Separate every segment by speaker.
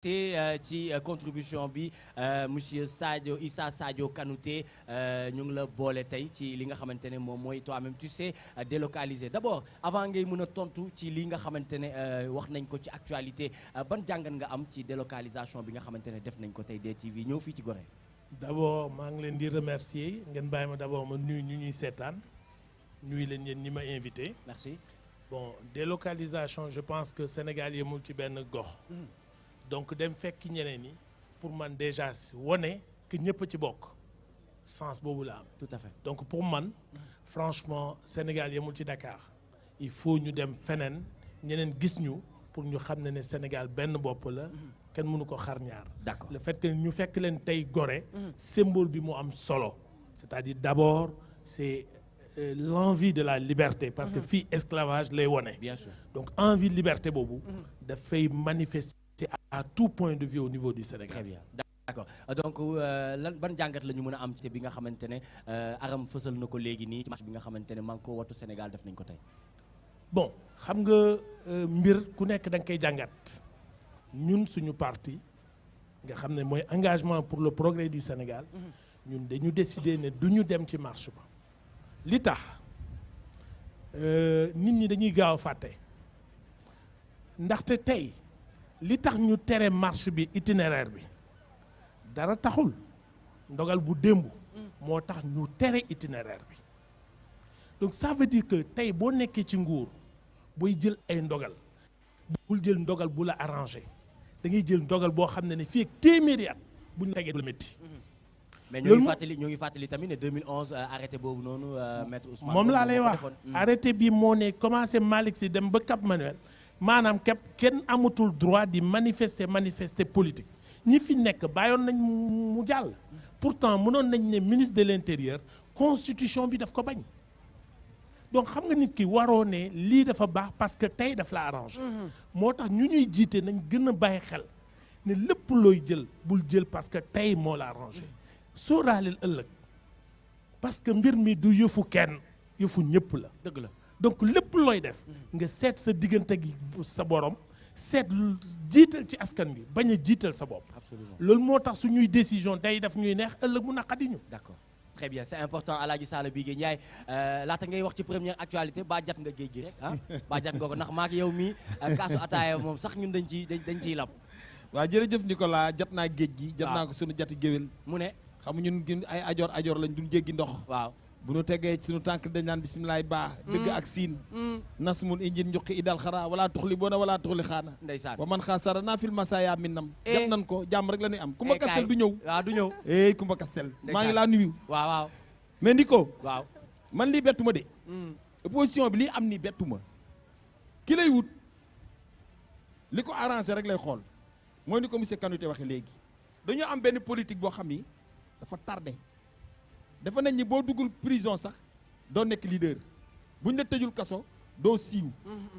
Speaker 1: ci contribution bi monsieur Issa Sadio Kanouté ñu ngi la boole tey ci li nga xamante ne moom mooy toi-même tu sais délocaliser d'abord avant ngay mën a tontu ci li nga xamante ne wax nañ ko ci actualité ban jàngat nga am ci délocalisation bi nga xamante ne def nañ ko tey DTV ñëw fii ci Gorée.
Speaker 2: D'abord maa ngi leen di remercier ngeen bàyyi ma d'abord ma nuyu ñu ñuy seetaan nuyu leen yéen ñi ma invité.
Speaker 1: Merci.
Speaker 2: Bon délocalisation je pense que Sénégal yemul ci benn gox. Donc dem fekk ñeneen ñi pour man déjà wone que ñëpp ci bokk sens boobu la am.
Speaker 1: Tout à fait.
Speaker 2: Donc pour man franchement Sénégal yemul ci Dakar il faut ñu dem feneen ñeneen gis ñu pour ñu xam ne Sénégal benn bopp la kenn mënu ko xar ñaar.
Speaker 1: D'accord.
Speaker 2: Le fait que ñu fekk leen tey Gorée symbole bi mu am solo c'est-à-dire d'abord c'est l'envie de la liberté parce que fii esclavage lay wone.
Speaker 1: Bien sûr.
Speaker 2: Donc envie de liberté boobu dafay manifester à tout point de vue au niveau du Sénégal.
Speaker 1: Très bien. D'accord. Donc lan ban jàngat la ñu mën a am ci bi nga xamante ne Aram fësal na ko léegi nii ci marche bi nga xamante ne Manko Wattu Sénégal def nañ ko tey.
Speaker 2: Bon xam nga mbir ku nekk da nga koy jàngat ñun suñu parti nga xam ne mooy engagement pour le progrès du Sénégal ñun dañu décider ne du ñu dem ci marche ba li tax nit ñi dañuy gaaw a fàtte ndaxte tey li tax ñu tere marche bi itinéraire bi dara taxul ndogal bu démb moo tax ñu tere itinéraire bi donc ça veut dire que tey boo nekkee ci nguur booy jël ay ndogal bul jël ndogal bu la arrangé da ngay jël ndogal boo xam ne fii ak téeméeri at bu ñu tegee du la métti.
Speaker 1: mais ñoo ngi fàttali tamit ne 2011 arrêté boobu noonu maître Ousmane.
Speaker 2: moom laa lay wax arrêté bi moo ne commencé Malick Sy dem ba Cap Manuel maanaam képp kenn amatul droit di manifester politique ñi fi nekk bàyyoon nañ mu jàll. pourtant mënoon nañ ne ministre de l'intérieur constitution bi daf ko bañ. donc xam nga nit ki waroo ne lii dafa baax parce que tey daf la arrangé. moo tax ñu ñuy jiite nañ gën a bàyyi xel ne lépp looy jël bul jël parce que tey moo la arrangé sóoraaleel ëllëg parce que mbir mi du yëfu kenn yëfu ñëpp la.
Speaker 1: dëgg la
Speaker 2: donc lépp looy def nga seet sa diggante gi sa borom seet jiital ci askan bi bañ a jiital sa bopp.
Speaker 1: absolument
Speaker 2: loolu moo tax suñuy décision day def ñuy neex ëllëg mu naqadi ñu.
Speaker 1: d'accord. Très bien, c'est important Alaaji Sala Bigué Ndiaye laata ngay wax ci première actualité ba jat nga géej gi rek ah ba jat nga ko ndax maak yow mii kaasu ataaya moom sax ñun dañ ciy lab.
Speaker 3: waaw jërëjëf Nicolas jat naa géej gi. jat naa ko sunu jati géwél
Speaker 1: mu ne
Speaker 3: xam ñun ay ajoor lañ duñ jéggi ndox.
Speaker 1: waaw
Speaker 3: bu nu tegee sunu tànk dañ naan bisimilaay baa dëgg ak siin nas mun injin njuqi idal xara wala tuxli boona wala tuxli xaana
Speaker 1: ndeysaan
Speaker 3: wa man xaa sara naa fil masaya minnam jat nan ko jàmm rek la ñuy am Kumba Kastel du ñëw
Speaker 1: waaw du ñëw
Speaker 3: Kumba Kastel maa ngi laa nuyu
Speaker 1: waaw
Speaker 3: mais Nico
Speaker 1: waaw
Speaker 3: man lii bettu ma de opposition bi lii am ni bettu ma ki lay wut li ko arrangé rek lay xool mooy ni ko monsieur Kanouté waxe léegi dañoo am benn politique boo xam ni dafa tardé dafa nañ ni boo duggul prison sax doo nekk leader buñ la tëjul kaso doo siiw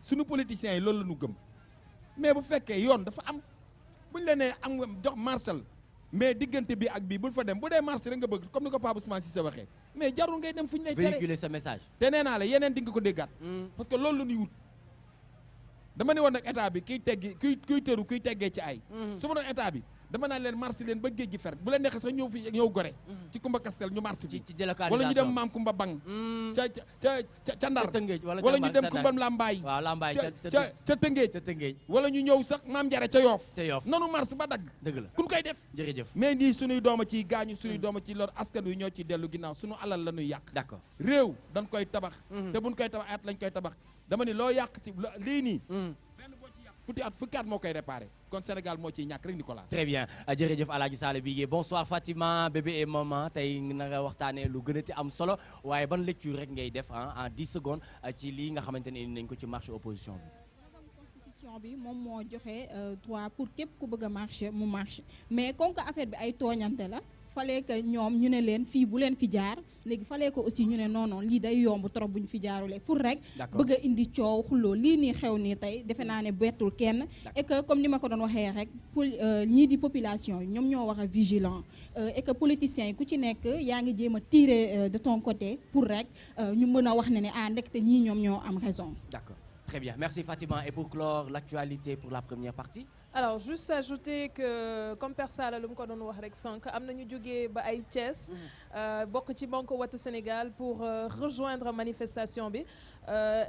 Speaker 3: suñu politiciens yi loolu la ñu gëm mais bu fekkee yoon dafa am buñ la nee am nga jox marshal mais diggante bi ak bii bul fa dem bu dee marché rek nga bëgg comme ni ko Pape Ousmane Cissé waxee mais jarul ngay dem fu ñu lay tere
Speaker 1: véhiculer ce message
Speaker 3: te nee naa la yeneen di nga ko déggaat parce que loolu la ñuy wut dama ne woon nag état bi kuy tëru kuy teggee ci ay su ma doon état bi dama naan leen marché leen ba géej gi fer bu leen neexee sax ñëw fi ñëw Gorée ci Kumba Kastel ñu marché fi
Speaker 1: ci délocalisation
Speaker 3: wala ñu dem Maam Kumba Bang ca Ndar wala ñu dem Kumba Lambaay
Speaker 1: waaw Lambaay
Speaker 3: ca Tëngéej wala ñu ñëw sax Maam Jare ca Yoof nanu marché ba dagg
Speaker 1: dëgg la
Speaker 3: kun koy def
Speaker 1: jërëjëf
Speaker 3: mais nii suñuy dooma ciy gaañu suñuy dooma ciy lor askan wi ñoo ciy dellu ginnaaw suñu alal la ñuy yàq
Speaker 1: d'accord
Speaker 3: réew dañ koy tabax te buñ koy tabax at lañ koy tabax dama ni loo yàq ci lii nii fukki at moo koy réparé kon Sénégal moo ciy ñàkk rek Nicolas.
Speaker 1: très bien jërëjëf Alaaji Sala Bigué bonsoir Fatima bébé et maman tey na nga waxtaanee lu gën a ti am solo waaye ban lecture rek ngay def en 10 secondes ci lii nga xamante ne nañ ko ci marche opposition bi.
Speaker 4: constitution bi moom moo joxe droit pour képp ku bëgg a marché mu marché mais comme que affaire bi ay tooñante la. fallait que ñoom ñu ne leen fii bu leen fi jaar léegi fallait que aussi ñu ne non lii day yomb trop bu ñu fi jaarulee pour rek bëgg a indi coow xulloo lii nii xew nii tey defe naa ne bettul kenn et que comme ni ma ko doon waxee rek pour ñii di population yi ñoom ñoo war a vigilant et que politiciens yi ku ci nekk yaa ngi jéem a tirer de ton côté pour rek ñu mën a wax ne ndekete ñii ñoom ñoo am raison.
Speaker 1: D'accord, très bien, merci Fatima. Et pour clore l'actualité pour la première partie
Speaker 5: alors juste ajouter que comme Père Sala lu mu ko doon wax rek sànq am na ñu jógee ba ay Thiès bokk ci Banco Wattu Sénégal pour rejoindre manifestation bi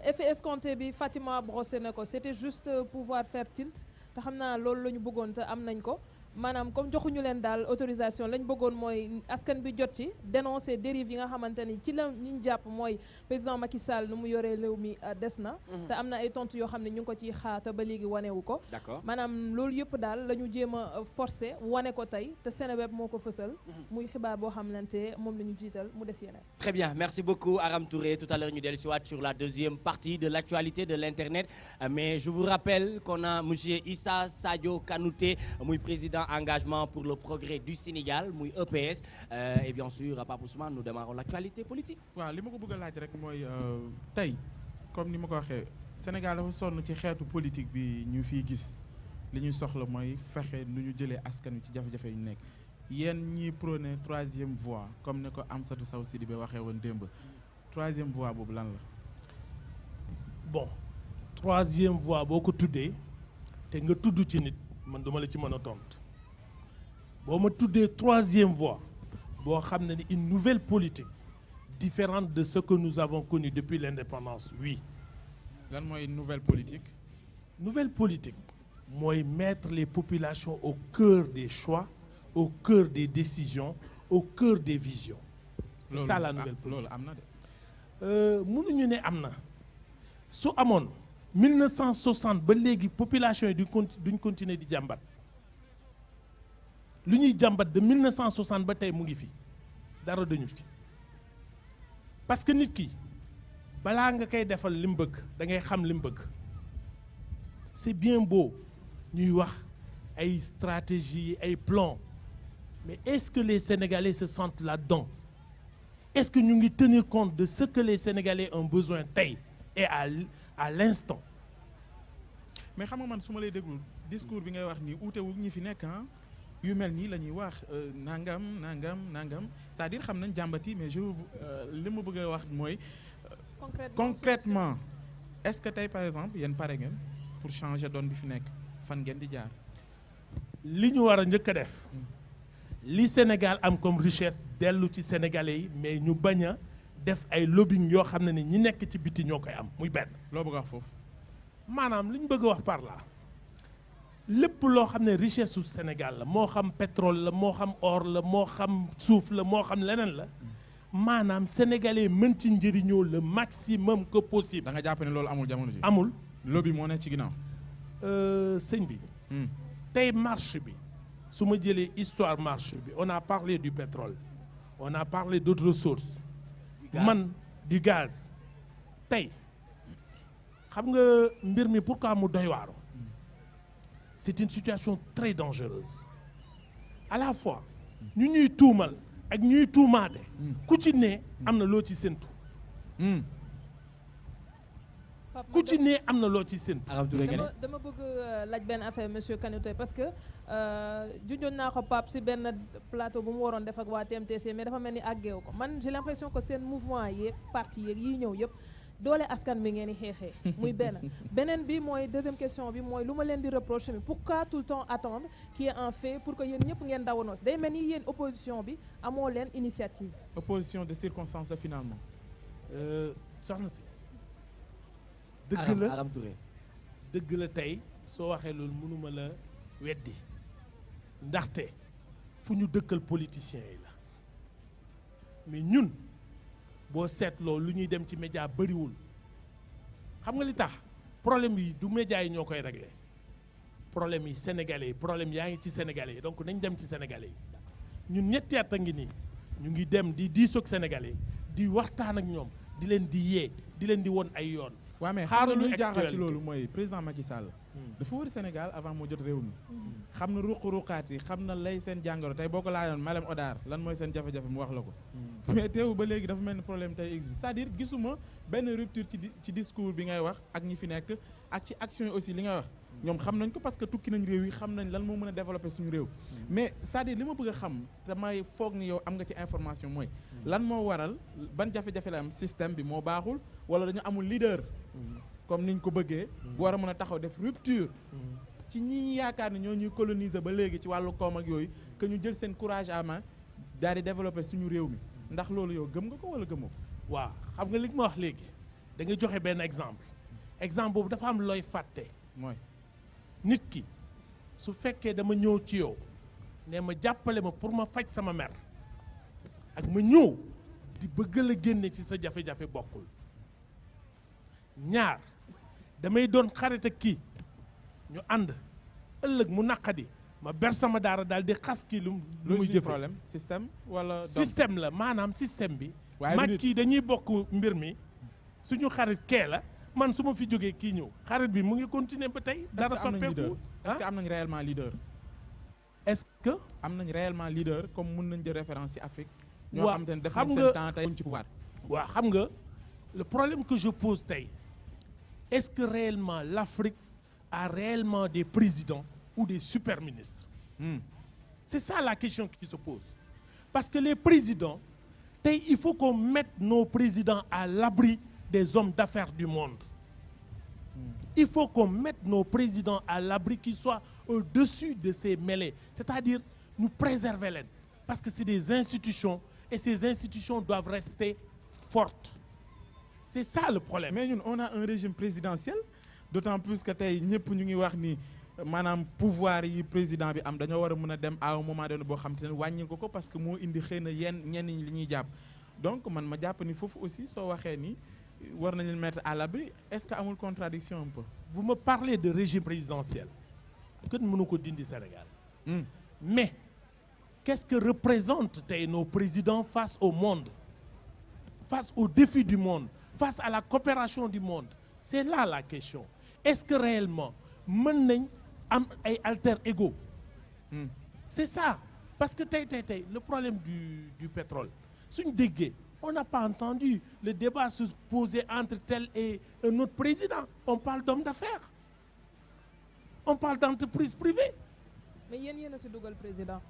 Speaker 5: effet escompté bi Fatima brossé na ko c'était juste pouvoir faire tilt te xam naa loolu la ñu bëggoon te am nañ ko maanaam comme joxuñu leen daal autorisation lañ bëggoon mooy askan bi jot ci dénoncer dérive yi nga xamante ni ci la ñu jàpp mooy président Macky Sall nu mu yoree réew mi des na te am na ay tontu yoo xam ne ñu ngi ko ciy xaata ba léegi wanewu ko
Speaker 1: d'accord
Speaker 5: maanaam loolu yëpp daal la ñu jéem a forcé wane ko tey te Seneweb moo ko fësal muy xibaar boo xamante moom la ñu jiital mu des yeneen.
Speaker 1: Très bien, merci beaucoup Aram Touré. Tout à l'heure, nous allons sur la deuxième partie de l'actualité de l'Internet. Mais je vous rappelle qu'on a M. Issa Sadio Kanouté, muy président engagement pour le progrès du Sénégal, muy EPS. Et bien sûr, Pape Ousmane, nous démarrons l'actualité politique.
Speaker 6: waaw li ma ko bëgg a laaj rek mooy tey comme ni ma ko waxee Sénégal dafa sonn ci xeetu politique bi ñu fiy gis li ñuy soxla mooy fexe nu ñu jëlee askan wi ci jafe-jafe yu nekk yéen ñiy prôné troisième voie comme ni ko Amsatou Sow Sidibé waxee woon démb troisième voie boobu lan la.
Speaker 2: bon troisième voie boo ko tuddee te nga tudd ci nit man duma la ci mën a tontu boo ma tuddee troisième voie boo xam ne ni une nouvelle politique différente de ce que nous avons connu depuis l'indépendance oui.
Speaker 6: lan mooy nouvelle politique.
Speaker 2: Nouvelle politique mooy mettre les populations au cœur des choix au cœur des décisions au cœur des visions. C'est ça la nouvelle politique
Speaker 6: loolu am na de.
Speaker 2: mënuñu ne am na su amoon 1960 ba léegi population yi duñ continuer di jàmbat lu ñuy jàmbat de 1960 ba tey mu ngi fi dara dañu fi parce que nit ki balaa nga koy defal li mu bëgg da ngay xam li mu bëgg c'est bien beau ñuy wax ay stratégie ay plan mais est-ce que les Sénégalais se sentent là-dedans est-ce que ñu ngi tenir compte de ce que les Sénégalais ont besoin tey et à l'instant.
Speaker 6: mais xam nga man su ma lay déglu discours bi ngay wax nii uute wu ñi fi nekk yu mel nii la ñuy wax nangam c'est-à-dire xam nañ jàmbati mais li ma bëgg a wax mooy. concrètement est-ce que tey par exemple yéen pare ngeen pour changer donne bi fi nekk fan ngeen di jaar.
Speaker 2: li ñu war a njëkk a def li Sénégal am comme richesse dellu ci Sénégalais yi mais ñu bañ a def ay lobbying yoo xam ne ni ñi nekk ci biti ñoo koy am muy benn.
Speaker 6: loo bëgg a wax foofu.
Speaker 2: maanaam li ñu bëgg a wax par là lépp loo xam ne richesse su Sénégal la moo xam pétrole la moo xam or la moo xam suuf la moo xam leneen la maanaam sénégalais mën ci njëriñoo le maximum que possible.
Speaker 6: da nga jàpp ne loolu amul jamono ji.
Speaker 2: amul
Speaker 6: lobby moo nekk ci ginnaaw.
Speaker 2: sëñ bi. tey marche bi su ma jëlee histoire marche bi on a parlé du pétrole on a parlé d'autres ressources. man du gaz tey. xam nga mbir mi pourquoi mu doy waaru c'est une situation très dangereuse à la fois ñu ñuy tuumal ak ñuy tuumaate ku ci ne am na loo ci séntu ku ci ne am na loo ci séntu
Speaker 5: dama bëgg laaj benn affaire monsieur Kanouté parce que junjoon naa ko Pape si benn plateau bu mu waroon def ak waa TMTC mais dafa mel ni àggeewu ko man j'ai l'impression que seen mouvement yeeg parti yeeg yi ñëw yëpp doole askan bi ngeen di xeexee muy beneen bi mooy deuxième question bi mooy lu ma leen di reprocher mi pourquoi tout le temps attendre qu'il y ait un fait pour que yéen ñëpp ngeen dawanoos day mel ni yéen opposition bi amoo leen initiative.
Speaker 6: opposition de circonstance finalement.
Speaker 2: soxna si. dëgg la
Speaker 1: Aram Touré.
Speaker 2: dëgg la tey soo waxee loolu mënuma la weddi ndaxte fu ñu dëkkal politiciens yi la mais ñun. boo seetloo lu ñuy dem ci média bëriwul xam nga li tax problème yi du média yi ñoo koy régler problème yi sénégalais yi problème yaa ngi ci sénégalais yi donc nañ dem ci sénégalais yi ñun ñetti at a ngi nii ñu ngi dem di diisoog sénégalais yi di waxtaan ak ñoom di leen di yee di leen di won ay yoon.
Speaker 6: waaw mais xam nga luy jaaxal ci loolu mooy président Macky Sall. dafa wër Sénégal avant moo jot réew mi. xam na ruq-ruqaat yi xam na lay seen jàngoro tey boo ko laajoon Malem Odar lan mooy seen jafe-jafe mu wax la ko. mais teewu ba léegi dafa mel ni problème tey existe c'est-à-dire gisuma benn rupture ci discours bi ngay wax ak ñi fi nekk ak ci action yi aussi li ngay wax. ñoom xam nañ ko parce que tukki nañ réew yi xam nañ lan moo mën a développer suñu réew. mais c'est-à-dire li ma bëgg a xam te may foog ni yow am nga ci information mooy. lan moo waral ban jafe-jafe la am système bi moo baaxul wala dañu amul leader. comme niñ ko bëggee. war a mën a taxaw def rupture. ci ñi yaakaar ne ñoo ñuy coloniser ba léegi ci wàllu koom ak yooyu que ñu jël seen courage à main daal di développer suñu réew mi ndax loolu yow gëm nga ko wala gëmoo ko.
Speaker 2: waaw xam nga li ma wax léegi da nga joxe benn exemple boobu dafa am looy fàtte.
Speaker 6: mooy
Speaker 2: nit ki su fekkee dama ñëw ci yow ne ma jàppale ma pour ma faj sama mer ak ma ñëw di bëgg la génne ci sa jafe-jafe bokkul. ñaar damay doon xarit ak kii ñu ànd ëllëg mu naqadi ma ber sama daara daal di xas kii lu muy jëfe
Speaker 6: problème système wala.
Speaker 2: système la maanaam système bi.
Speaker 6: waaye
Speaker 2: mag kii dañuy bokk mbir mi suñu xarit kee la man su ma fi jógee kii ñëw xarit bi mu ngi continuer ba tey. dara soppeeku
Speaker 6: est-ce que am nañ réellement leader.
Speaker 2: est-ce que.
Speaker 6: am nañ réellement leader comme mun nañ jël référence ci Afrique. ñoo
Speaker 2: waaw
Speaker 6: xam te ne def
Speaker 2: xam
Speaker 6: nañ
Speaker 2: nga
Speaker 6: seen temps tey ci pouvoir.
Speaker 2: waaw xam nga le problème que je pose tey est-ce que réellement l'Afrique a réellement des présidents ou des super ministres. C'est ça la question qui se pose. Parce que les présidents tey il faut qu'on mette nos présidents à l'abri des hommes d'affaires du monde. Il faut qu'on mette nos présidents à l'abri, qu'ils soient au-dessus de ces mêlées. C'est-à-dire nous préserver leen. Parce que c'est des institutions et ces institutions doivent rester fortes. C'est ça le problème.
Speaker 6: mais ñun on a un régime présidentiel d'autant plus que tey ñëpp ñu ngi wax ni maanaam pouvoir yi président bi am dañoo war a mën a dem à un moment donné boo xam te ne wàññil ko parce que moo indi xëy na ñenn ñi li ñuy jàpp donc man ma jàpp ni foofu aussi soo waxee ni war nañu leen mettre à l'abri est-ce que amul contradiction un peu.
Speaker 2: Vous me parlez de régime présidentiel kenn mënu ko dindi Sénégal. Mais qu'est-ce que représentent tey nos présidents face au monde, face aux défis du monde, face à la coopération du monde? C'est là la question. Est-ce que réellement mën nañ am ay alter ego? C'est ça. Parce que tey le problème du pétrole suñ déggee on n'a pas entendu le débat se poser entre tel et un autre président. On parle d'hommes d'affaires. On parle d'entreprises privées.
Speaker 5: mais yéen a si dugal président.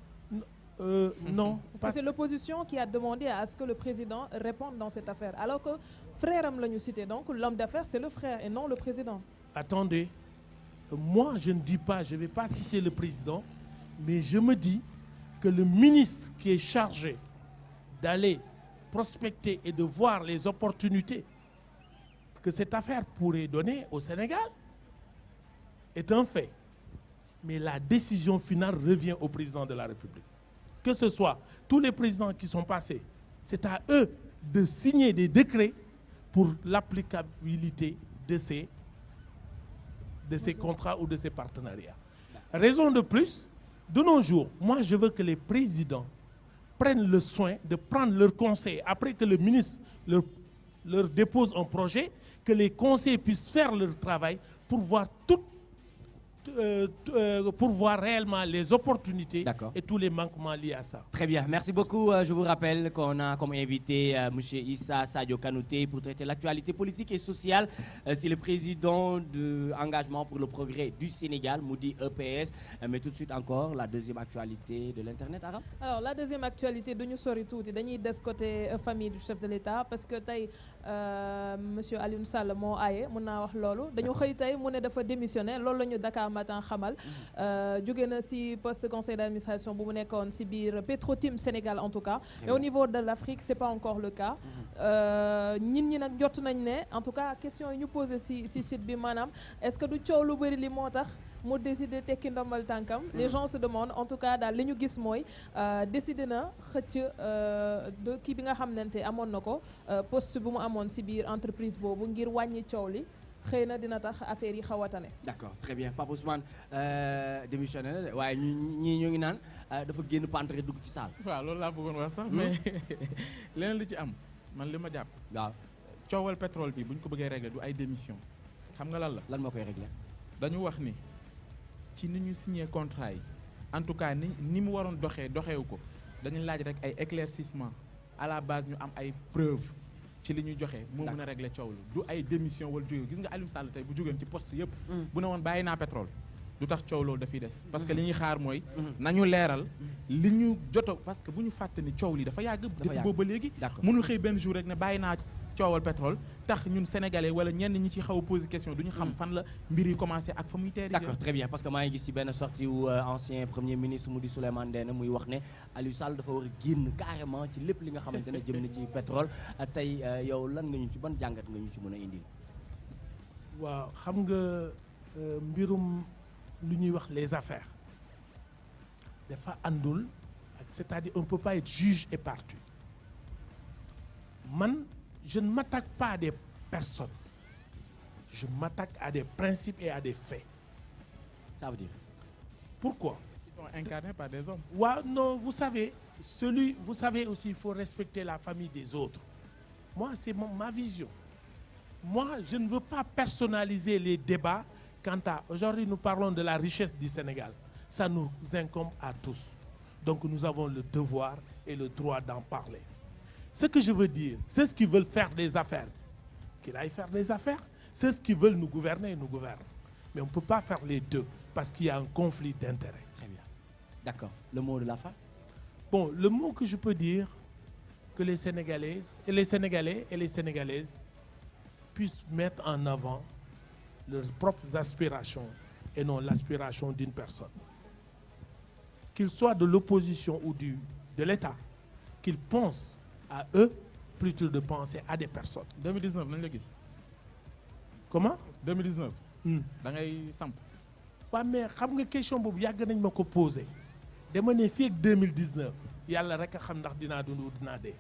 Speaker 2: Non.
Speaker 5: Parce que c'est l'opposition qui a demandé à ce que le président réponde dans cette affaire. Alors que frère am la ñu cité, donc l'homme d'affaires c'est le frère et non le président.
Speaker 2: Attendez, moi je ne dis pas, je ne vais pas citer le président, mais je me dis que le ministre qui est chargé d'aller prospecter et de voir les opportunités que cette affaire pourrait donner au Sénégal est un fait. Mais la décision finale revient au président de la République. Que ce soit tous les présidents qui sont passés, c'est à eux de signer des décrets pour l'applicabilité de ces contrats ou de ces partenariats. Raison de plus, de nos jours, moi je veux que les présidents prennent le soin de prendre leurs conseils après que le ministre leur dépose un projet, que les conseillers puissent faire leur travail pour voir pour voir réellement les opportunités et tous les manquements liés à ça.
Speaker 1: Très bien, merci beaucoup. Je vous rappelle qu'on a comme invité M. Issa Sadio Kanouté pour traiter l'actualité politique et sociale. C'est le président de Engagement pour le progrès du Sénégal, Moudi EPS. Mais tout de suite encore, la deuxième actualité de l'Internet arabe.
Speaker 5: Alors, la deuxième actualité, nous sori tuuti dañuy des côté famille du chef de l'État parce que tey monsieur Alioune Sall moo aaye mën naa wax loolu dañu xëy tey mu ne dafa démissionné loolu la ñu Dakar Matin xamal jóge na ci poste conseil d'administration bu mu nekkoon ci biir Petro-Tim Sénégal en tout cas mais au niveau de l'Afrique c'est pas encore le cas ñi nag jot nañ ne en tout cas question yi ñu posé ci site bi maanaam est-ce que du coow lu bëri li moo tax mu décidé tekki ndombal tànkam les gens se demandent en tout cas daal li ñu gis mooy décidé na xëcc de kii bi nga xamante amoon na ko poste bu mu amoon ci biir entreprise boobu ngir wàññi coow li xëy na dina tax affaire yi xaw a tane.
Speaker 1: D'accord, très bien. Pape Ousmane démissionné na de waaye ñii ñu ngi naan dafa génn pantre dugg ci salle.
Speaker 6: waaw loolu laa bëggoon wax sax mais leneen li ci am man li ma jàpp.
Speaker 1: waaw
Speaker 6: coowal pétrole bi bu ñu ko bëggee régler du ay démission xam nga lan la.
Speaker 1: lan moo koy régler.
Speaker 6: dañu wax ni ci ni ñu signé contrat yi en tout cas ni mu waroon doxeewu ko dañu laaj rek ay éclaircissement à la base ñu am ay preuves ci li ñuy joxe moo mën a régler coow lu du ay démission wala jóge gis nga Aliou Sall tey bu jógeen ci poste yëpp bu ne woon bàyyi naa pétrole du tax coow loolu dafiy des parce que li ñuy xaar mooy nañu leeral li ñu joto parce que bu ñu fàtte ni coow li dafa yàgg depuis boobu ba léegi mënul xëy benn jour rek ne bàyyi naa coowal pétrole tax ñun sénégalais wala ñenn ñi ci xaw a poser question du ñu xam fan la mbir yi commencé ak fa muy teeri.
Speaker 1: D'accord, très bien, parce que maa ngi gis ci benn sortie wu ancien premier ministre mu di Souleymane Ndéné muy wax ne Aliou Sall dafa war a génn carrément ci lépp li nga xamante ne jëm na ci pétrole tey yow lan nga ñu ci ban jàngat nga ñu ci mën a indil.
Speaker 2: waaw xam nga mbirum lu ñuy wax les affaires dafa àndul ak c'est-à-dire on ne peut pas être juge et partie. Man, je ne m'attaque pas à des personnes. Je m'attaque à des principes et à des faits.
Speaker 1: Ça veut dire.
Speaker 2: Pourquoi?
Speaker 6: Ils sont incarnés par des hommes.
Speaker 2: Ouais, non, vous savez aussi, il faut respecter la famille des autres. Moi, c'est ma vision. Moi, je ne veux pas personnaliser les débats quant à... Aujourd'hui, nous parlons de la richesse du Sénégal. Ça nous incombe à tous. Donc, nous avons le devoir et le droit d'en parler. Ce que je veux dire, c'est ceux qui veulent faire des affaires, qu'ils aillent faire des affaires. Ceux qui veulent nous gouverner, nous gouvernent. Mais on ne peut pas faire les deux parce qu'il y a un conflit d'intérêts.
Speaker 1: Très bien. D'accord. Le mot de la fin?
Speaker 2: Bon, le mot que je peux dire, que les Sénégalaises et les Sénégalais et les Sénégalaises puissent mettre en avant leurs propres aspirations et non l'aspiration d'une personne. Qu'ils soient de l'opposition ou de l'État, qu'ils pensent à eux plutôt de penser à des personnes.
Speaker 6: 2019 nañ la gis.
Speaker 2: Comment?
Speaker 6: 2019. da ngay samp.
Speaker 2: waaw mais xam nga question boobu yàgg nañ ma ko posé dama ne fii ak 2019 yàlla rek a xam ndax dinaa dund dinaa dee.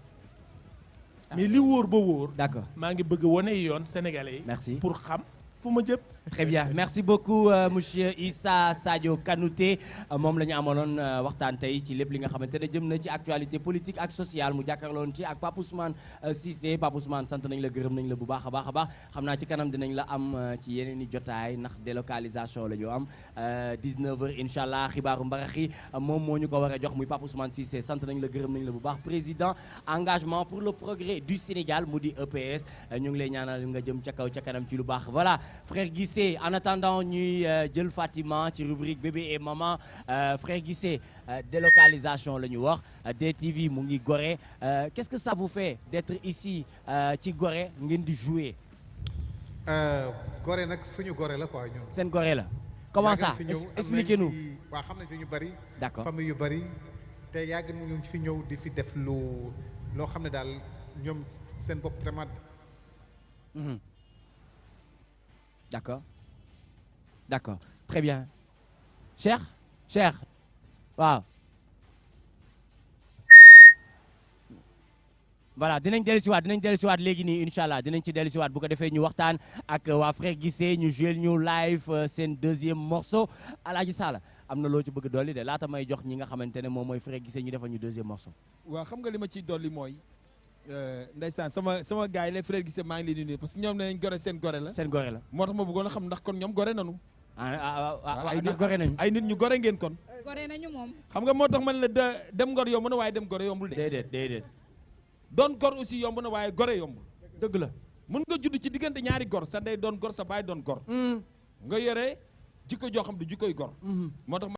Speaker 2: mais li wóor ba wóor.
Speaker 1: D'accord.
Speaker 2: maa ngi bëgg a wane yoon sénégalais yi.
Speaker 1: Merci.
Speaker 2: pour xam fu ma jëm.
Speaker 1: Très bien, merci beaucoup monsieur Issa Sadio Kanouté moom la ñu amaloon waxtaan tey ci lépp li nga xamante ne jëm na ci actualité politique ak sociale mu jàkkaarloon ci ak Pape Ousmane Cissé. Pape Ousmane sant nañ la gërëm nañ la bu baax a baax a baax xam naa ci kanam dinañ la am ci yeneen i jotaay ndax délocalisation la ñu am 19h incha allah xibaaru mbaraxi moom moo ñu ko war a jox muy Pape Ousmane Cissé sant nañ la gërëm nañ la bu baax président engagement pour le progrès du Sénégal mu di EPS ñu ngi lay ñaanal nga jëm ca kaw ca kanam ci lu baax voilà frère Guissé. En attendant ñuy jël Fatima ci rubrique bébé et maman frère Guissé délocalisation la ñu wax DTV mu ngi Gorée qu'est-ce que ça vous fait d'être ici ci Gorée ngeen di jouer.
Speaker 7: Gorée nag suñu Gorée la quoi ñun.
Speaker 1: seen Gorée la. comment ça expliquez-nous.
Speaker 7: waaw xam nañ fi ñu bari.
Speaker 1: d'accord
Speaker 7: famille yu bari te yàgg nañu fi ñëw di fi def loo xam ne daal ñoom seen bopp vraiment.
Speaker 1: D'accord. D'accord. Très bien. Cheikh waaw. voilà dinañ dellusiwaat léegi nii incha allah dinañ ci dellusiwaat bu ko defee ñu waxtaan ak waa frère Guissé ñu joué ñu live seen deuxième morceau Alaaji Sala am na loo ci bëgg dolli de laata may jox ñi nga xamante ne moom mooy frère Guissé ñu defal ñu deuxième morceau.
Speaker 3: waaw xam nga li ma ciy dolli mooy ndeysaan sama gars yi les frères Guissé maa ngi leen di nuyu parce que ñoom nee nañ Gorée seen Gorée la.
Speaker 1: seen Gorée la.
Speaker 3: moo tax ma bëggoon a xam ndax kon ñoom Gorée nanu.
Speaker 1: ndax Gorée nañu.
Speaker 3: ay nit ñu Gorée ngeen kon.
Speaker 4: Gorée nañu moom.
Speaker 3: xam nga moo tax man la dem Ngor yomb na waaye dem Gorée yombul de.
Speaker 1: déedéet.
Speaker 3: doon gor aussi yomb na waaye Gorée yombul.
Speaker 1: dëgg la.
Speaker 3: mën nga judd ci diggante ñaari gor sa ndey doon gor sa baay doon gor. nga yore jikko joo xam du jikkoy gor. moo tax